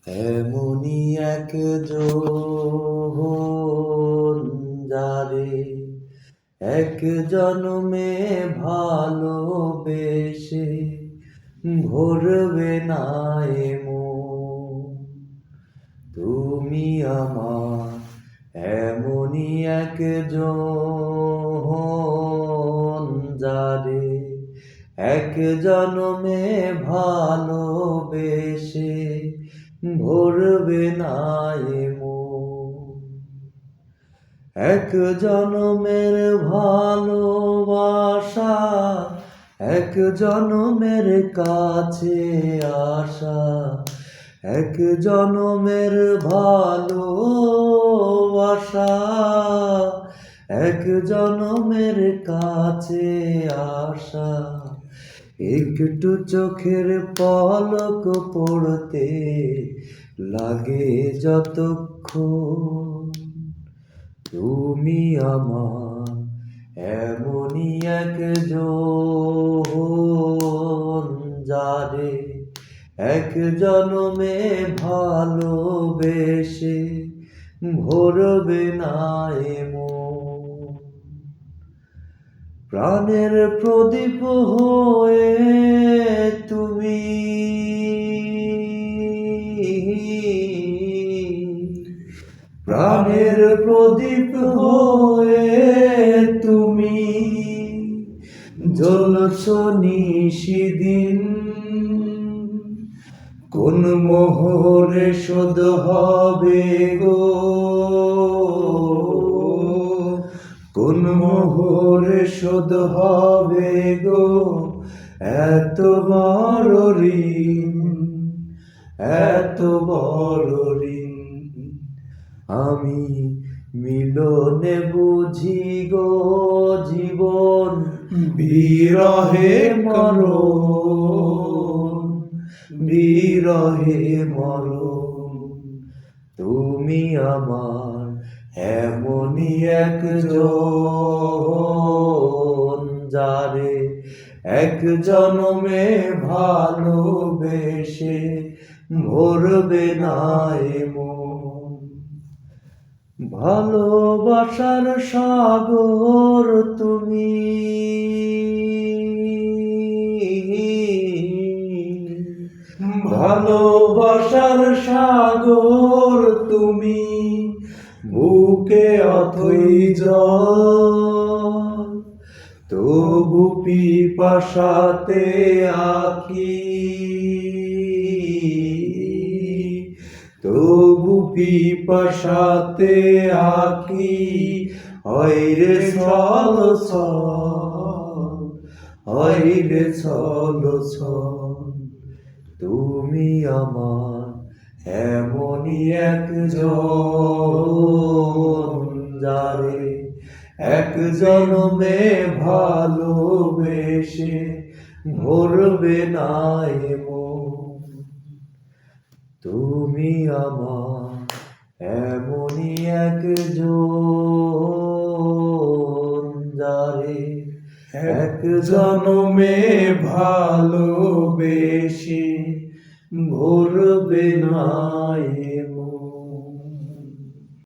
এমনই একজন যারে এক জন্মে ভালোবেসে ভরবে না এ মন। তুমি আমার এমনই একজন যারে এক জন্মে ভালোবেসে ভরবে না এ মন। এক জনমের ভালোবাসা এক জনমের কাছে আসা, এক জনমের ভালোবাসা এক জনমের কাছে আসা। একটু চোখের পলক পড়তে লাগে যতক্ষণ। তুমি আমার এমনই একজন যারে এক জনমে ভালোবেসে ভরবে না এ মন। প্রাণের প্রদীপ হয়ে তুমি প্রাণের প্রদীপ হয়ে তুমি জ্বলছ নিশিদিন। কোন মোহরে শোধ হবে গো, কোন মোহরে শোধ হবে গো এত বড় ঋণ, এত বড় ঋণ। আমি মিলনে বুঝি গো জীবন বিরহে মরণ, বিরহে মরণ। তুমি আমার এমনই একজন যারে এক জনমে ভালোবেসে ভরবে না এ মন। ভালোবাসার সাগর তুমি, ভালোবাসার সাগর তুমি, বুকে অথই জল তবু পিপাসাতে আঁকি, তবু পিপাসাতে আঁকি। হইরে ছল ছল, হইরে ছল ছল। তুমি আমার এমনই একজন যারে এক জনমে ভালোবেসে ভরবে না এ মন। তুমি আমার এমনই একজন যারে এক জনমে ভালোবেসে ভরবে না।